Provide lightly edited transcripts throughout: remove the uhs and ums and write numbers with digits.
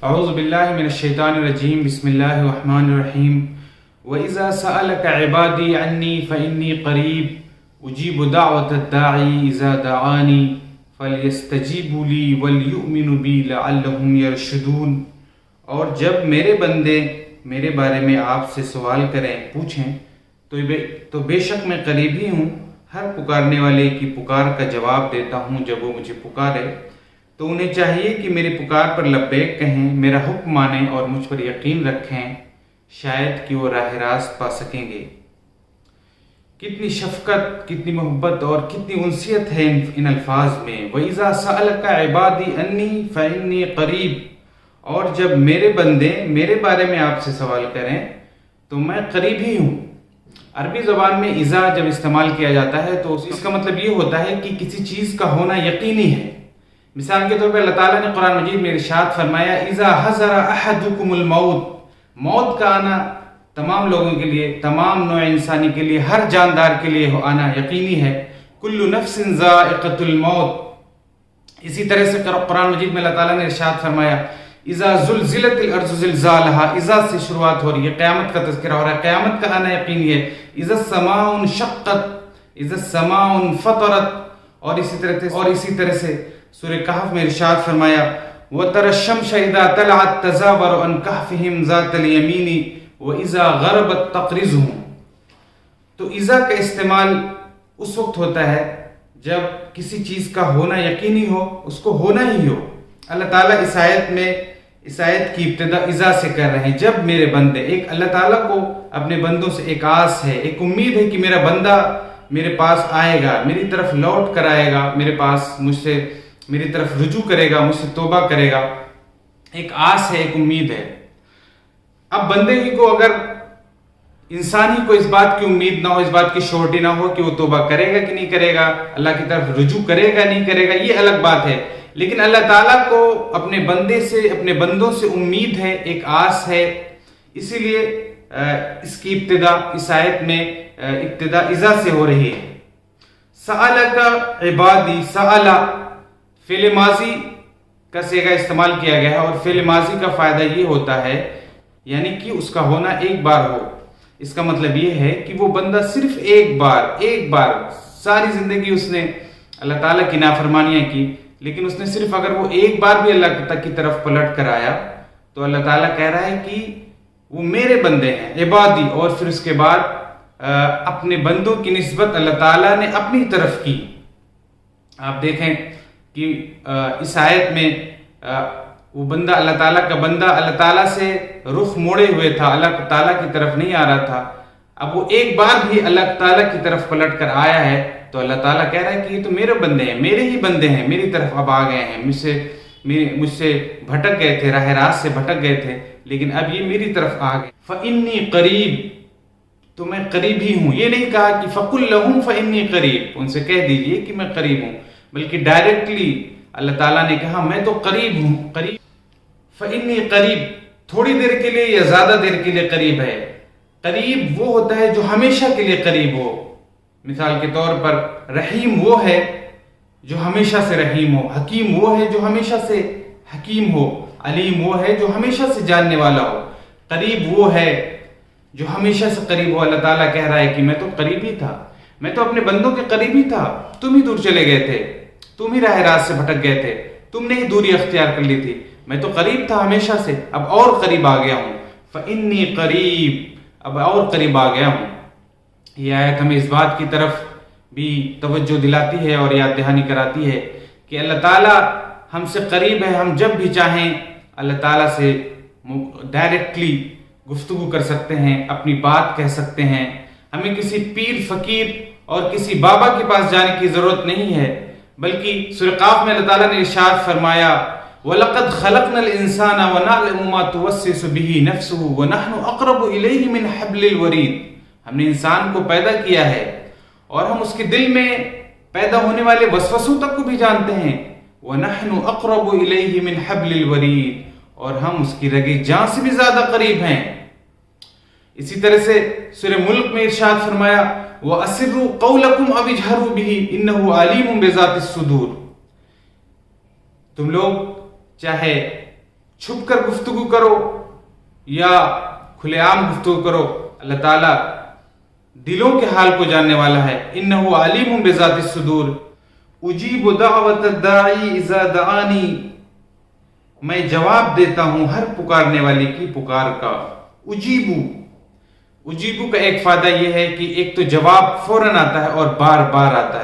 اعوذ باللہ من الشیطان الرجیم بسم اللہ الرحمن الرحیم وَإِذَا سَأَلَكَ عِبَادِي عَنِّي فَإِنِّي قَرِيبٌ أُجِيبُ دَعْوَةَ الدَّاعِي إِذَا دَعَانِ فَلْيَسْتَجِيبُوا لِي وَلْيُؤْمِنُوا بِي لَعَلَّهُمْ يَرْشُدُونَ۔ اور جب میرے بندے میرے بارے میں آپ سے سوال کریں، پوچھیں تو بے شک میں قریب ہی ہوں، ہر پکارنے والے کی پکار کا جواب دیتا ہوں۔ جب وہ مجھے پکارے تو انہیں چاہیے کہ میری پکار پر لبیک کہیں، میرا حکم مانیں اور مجھ پر یقین رکھیں، شاید کہ وہ راہ راست پا سکیں گے۔ کتنی شفقت، کتنی محبت اور کتنی انسیت ہے ان الفاظ میں۔ وَإِذَا سَأَلَكَ عِبَادِي عَنِّي فَإِنِّي قَرِيبٌ، اور جب میرے بندے میرے بارے میں آپ سے سوال کریں تو میں قریب ہی ہوں۔ عربی زبان میں اذا جب استعمال کیا جاتا ہے تو اس کا مطلب یہ ہوتا ہے کہ کسی چیز کا ہونا یقینی ہے۔ مثال کے طور پہ اللہ تعالیٰ نے قرآن مجید میں ارشاد فرمایا اذا حضر احدکم الموت، موت کا آنا تمام لوگوں کے لیے، تمام نوع انسانی کے لیے، ہر جاندار کے لیے آنا یقینی ہے۔ کل نفس ذائقۃ الموت۔ اسی طرح سے قرآن مجید میں اللہ تعالیٰ نے ارشاد فرمایا اذا زلزلت الارض زلزالها، اذا سے شروعات ہو رہی ہے، قیامت کا تذکرہ ہو رہا ہے، قیامت کا آنا یقینی ہے۔ اذا السماء انشقت، اذا السماء انفطرت، اور اسی طرح سے سورہ کہف میں ارشاد فرمایا وَتَرَى الشَّمْسَ إِذَا طَلَعَت تَزَاوَرُ عَنْ كَهْفِهِمْ ذَاتَ الْيَمِينِ وَإِذَا غَرَبَتْ تَقْرِضُهُمْ۔ تو اذا کا استعمال اس وقت ہوتا ہے جب کسی چیز کا ہونا یقینی ہو، اس کو ہونا ہی ہو۔ اللہ تعالیٰ اس آیت کی ابتدا اذا سے کر رہے ہیں۔ جب میرے بندے، ایک اللہ تعالیٰ کو اپنے بندوں سے ایک آس ہے، ایک امید ہے کہ میرا بندہ میرے پاس آئے گا، میری طرف لوٹ کر آئے گا، میرے پاس مجھ سے میری طرف رجوع کرے گا، مجھ سے توبہ کرے گا، ایک آس ہے، ایک امید ہے۔ اب بندے ہی کو، اگر انسان ہی کو اس بات کی امید نہ ہو، اس بات کی شورٹی نہ ہو کہ وہ توبہ کرے گا کہ نہیں کرے گا، اللہ کی طرف رجوع کرے گا نہیں کرے گا، یہ الگ بات ہے۔ لیکن اللہ تعالیٰ کو اپنے بندوں سے امید ہے، ایک آس ہے، اسی لیے اس کی ابتدا اس آیت میں ابتدا اذا سے ہو رہی ہے۔ سألک عبادی، سألا فعل ماضی کا صیغہ استعمال کیا گیا ہے، اور فعل ماضی کا فائدہ یہ ہوتا ہے یعنی کہ اس کا ہونا ایک بار ہو۔ اس کا مطلب یہ ہے کہ وہ بندہ صرف ایک بار ساری زندگی اس نے اللہ تعالیٰ کی نافرمانیاں کی، لیکن اس نے صرف اگر وہ ایک بار بھی اللہ تک کی طرف پلٹ کر آیا تو اللہ تعالیٰ کہہ رہا ہے کہ وہ میرے بندے ہیں، عبادی، اور پھر اس کے بعد اپنے بندوں کی نسبت اللہ تعالیٰ نے اپنی طرف کی۔ آپ دیکھیں کہ اس آیت میں وہ بندہ، اللہ تعالیٰ کا بندہ اللہ تعالیٰ سے رخ موڑے ہوئے تھا، اللہ تعالیٰ کی طرف نہیں آ رہا تھا۔ اب وہ ایک بار بھی اللہ تعالیٰ کی طرف پلٹ کر آیا ہے تو اللہ تعالیٰ کہہ رہا ہے کہ یہ تو میرے بندے ہیں، میرے ہی بندے ہیں، میری طرف اب آ گئے ہیں، مجھ سے بھٹک گئے تھے، راہ راست سے بھٹک گئے تھے، لیکن اب یہ میری طرف آ گئے۔ فَإِنِّي قَرِيبٌ، تو میں قریب ہی ہوں۔ یہ نہیں کہا کہ فَقُلْ لَهُمْ فَإِنِّي قَرِيبٌ، ان سے کہہ دیجئے کہ میں قریب ہوں، بلکہ ڈائریکٹلی اللہ تعالیٰ نے کہا میں تو قریب ہوں۔ قریب، فَإِنِّي قریب، تھوڑی دیر کے لیے یا زیادہ دیر کے لیے قریب ہے۔ قریب وہ ہوتا ہے جو ہمیشہ کے لیے قریب ہو۔ مثال کے طور پر رحیم وہ ہے جو ہمیشہ سے رحیم ہو، حکیم وہ ہے جو ہمیشہ سے حکیم ہو، علیم وہ ہے جو ہمیشہ سے جاننے والا ہو۔ قریب وہ ہے جو ہمیشہ سے قریب ہو۔ اللہ تعالیٰ کہہ رہا ہے کہ میں تو قریب ہی تھا، میں تو اپنے بندوں کے قریب ہی تھا، تم ہی دور چلے گئے تھے، تم ہی راہ راست سے بھٹک گئے تھے، تم نے ہی دوری اختیار کر لی تھی، میں تو قریب تھا ہمیشہ سے، اب اور قریب آ گیا ہوں۔ فَإِنِّي قَرِيب، اب اور قریب آ گیا ہوں۔ یہ آیت ہمیں اس بات کی طرف بھی توجہ دلاتی ہے اور یاد دہانی کراتی ہے کہ اللہ تعالیٰ ہم سے قریب ہے۔ ہم جب بھی چاہیں اللہ تعالیٰ سے ڈائریکٹلی گفتگو کر سکتے ہیں، اپنی بات کہہ سکتے ہیں۔ ہمیں کسی پیر، فقیر اور کسی بابا کے پاس جانے کی ضرورت نہیں ہے، بلکہ سورہ قاف میں اللہ تعالیٰ نے ارشاد فرمایا وَلَقَدْ خَلَقْنَا الْإِنسَانَ وَنَعْلَمُ مَا تُوَسْوِسُ بِهِ نَفْسُهُ وَنَحْنُ أَقْرَبُ إِلَيْهِ مِنْ حَبْلِ الْوَرِيدِ۔ ہم نے انسان کو پیدا کیا ہے اور ہم اس کے دل میں پیدا ہونے والے وسوسوں تک کو بھی جانتے ہیں۔ وَنَحْنُ أَقْرَبُ إِلَيْهِ مِنْ حَبْلِ الْوَرِيدِ، اور ہم اس کی رگِ جاں سے بھی زیادہ قریب ہیں۔ اسی طرح سے سورہ ملک میں ارشاد فرمایا وَأَسِرُّوا قَوْلَكُمْ أَوِ اجْهَرُوا بِهِ إِنَّهُ عَلِيمٌ بِذَاتِ الصُّدُورِ۔ تم لوگ چاہے چھپ کر گفتگو کرو یا کھلے عام گفتگو کرو، اللہ تعالیٰ دلوں کے حال کو جاننے والا ہے۔ انہ علیم بذات الصدور، اجیب دعوت الداعی اذا دعانی، میں جواب دیتا ہوں ہر پکارنے والے کی پکار کا۔ اجیبو کا ایک فائدہ یہ ہے کہ ایک تو جواب فوراً آتا ہے اور بار بار آتا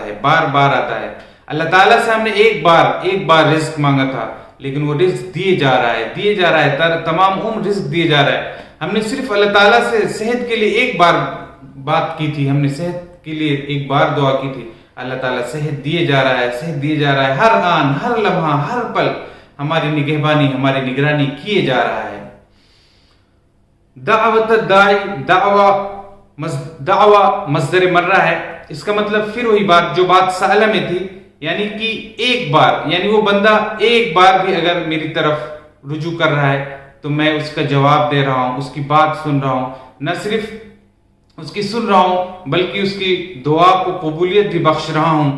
ہے۔ اللہ تعالیٰ سے ہم نے ایک بار رزق مانگا تھا، لیکن وہ رزق دیے جا رہا ہے، تمام عمر رزق دیے جا رہا ہے۔ ہم نے صرف اللہ تعالیٰ سے صحت کے لیے ایک بار بات کی تھی، ہم نے صحت کے لیے ایک بار دعا کی تھی، اللہ تعالیٰ صحت دیے جا رہا ہے، ہر آن، ہر لمحہ، ہر پل ہماری نگہبانی، ہماری نگرانی کیے جا رہا ہے۔ دعوت الداعی، دعوی مصدر مرہ ہے، اس کا مطلب پھر وہی بات جو بات سألہ میں تھی، یعنی کہ ایک بار، یعنی وہ بندہ ایک بار بھی اگر میری طرف رجوع کر رہا ہے تو میں اس کا جواب دے رہا ہوں، اس کی بات سن رہا ہوں، نہ صرف اس کی سن رہا ہوں بلکہ اس کی دعا کو قبولیت بھی بخش رہا ہوں۔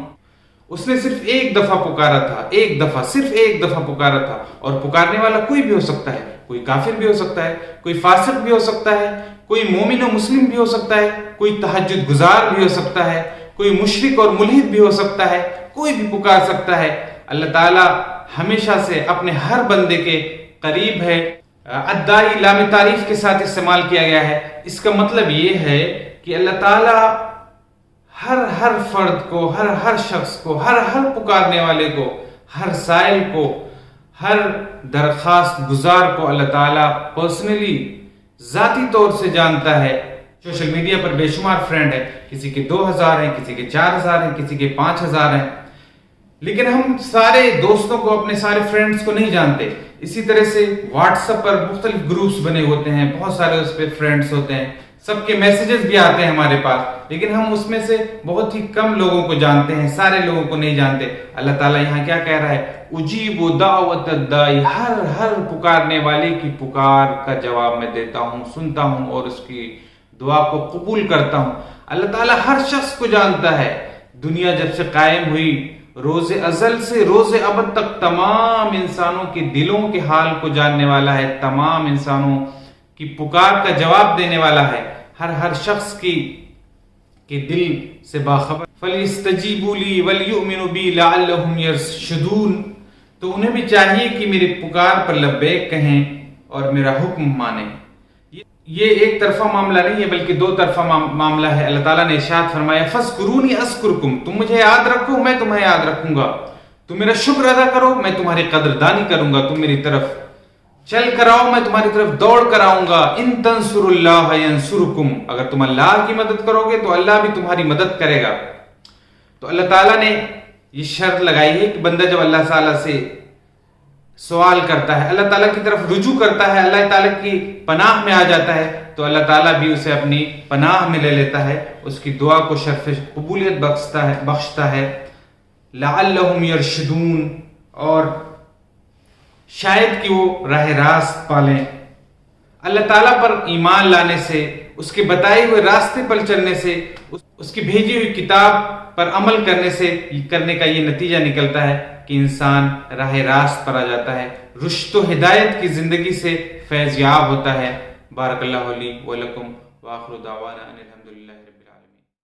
اس نے صرف ایک دفعہ پکارا تھا، صرف ایک دفعہ پکارا تھا، اور پکارنے والا کوئی بھی ہو سکتا ہے، کوئی کافر بھی ہو سکتا ہے، کوئی فاسق بھی ہو سکتا ہے، کوئی مومن و مسلم بھی ہو سکتا ہے، کوئی تہجد گزار بھی ہو سکتا ہے، کوئی مشرک اور ملحد بھی ہو سکتا ہے، کوئی بھی پکار سکتا ہے۔ اللہ تعالیٰ ہمیشہ سے اپنے ہر بندے کے قریب ہے۔ الداعی لام تعریف کے ساتھ استعمال کیا گیا ہے، اس کا مطلب یہ ہے کہ اللہ تعالیٰ ہر فرد کو، ہر شخص کو، ہر پکارنے والے کو، ہر سائل کو، ہر درخواست گزار کو اللہ تعالیٰ پرسنلی، ذاتی طور سے جانتا ہے۔ سوشل میڈیا پر بے شمار فرینڈ ہیں، کسی کے 2000 ہیں، کسی کے 4000 ہیں، کسی کے 5000 ہیں، لیکن ہم سارے دوستوں کو، اپنے سارے فرینڈز کو نہیں جانتے۔ اسی طرح سے واٹس ایپ پر مختلف گروپس بنے ہوتے ہیں، بہت سارے اس پہ فرینڈز ہوتے ہیں، سب کے میسیجز بھی آتے ہیں ہمارے پاس، لیکن ہم اس میں سے بہت ہی کم لوگوں کو جانتے ہیں، سارے لوگوں کو نہیں جانتے۔ اللہ تعالیٰ یہاں کیا کہہ رہا ہے؟ اجیب دعوت الداعی، ہر پکارنے والے کی پکار کا جواب میں دیتا ہوں، سنتا ہوں اور اس کی دعا کو قبول کرتا ہوں۔ اللہ تعالیٰ ہر شخص کو جانتا ہے۔ دنیا جب سے قائم ہوئی، روز ازل سے روز ابد تک تمام انسانوں کے دلوں کے حال کو جاننے والا ہے، تمام انسانوں کی پکار کا جواب دینے والا ہے، ہر شخص کے دل سے باخبر۔ فَلْيَسْتَجِيبُوا لِي وَلْيُؤْمِنُوا بِي لَعَلَّهُمْ يَرْشُدُونَ، تو انہیں بھی چاہیے کہ میری پکار پر لبیک کہیں اور میرا حکم مانیں۔ یہ ایک طرفہ معاملہ نہیں ہے بلکہ دو طرفہ معاملہ ہے۔ اللہ تعالیٰ نے ارشاد فرمایا فَاذْكُرُونِي أَذْكُرْكُمْ، تم مجھے یاد رکھو میں تمہیں یاد رکھوں گا، تم میرا شکر ادا کرو میں تمہاری قدردانی کروں گا، تم میری طرف چل کر آؤ میں تمہاری طرف دوڑ کر آؤں گا۔ ان تنصروا اللہ ینصرکم، اگر تم اللہ کی مدد کرو گے تو اللہ بھی تمہاری مدد کرے گا۔ تو اللہ تعالیٰ نے یہ شرط لگائی ہے کہ بندہ جب اللہ تعالیٰ سے سوال کرتا ہے، اللہ تعالیٰ کی طرف رجوع کرتا ہے، اللہ تعالیٰ کی پناہ میں آ جاتا ہے، تو اللہ تعالیٰ بھی اسے اپنی پناہ میں لے لیتا ہے، اس کی دعا کو شرف قبولیت بخشتا ہے۔ لعلہم یرشدون، اور شاید کہ وہ راہ راست پالیں۔ اللہ تعالیٰ پر ایمان لانے سے، اس کے بتائے ہوئے راستے پر چلنے سے، اس کی بھیجی ہوئی کتاب پر عمل کرنے کا یہ نتیجہ نکلتا ہے کہ انسان راہ راست پر آ جاتا ہے، رشد و ہدایت کی زندگی سے فیض یاب ہوتا ہے۔ بارک اللہ لی و لکم وآخر دعوانا ان الحمدللہ۔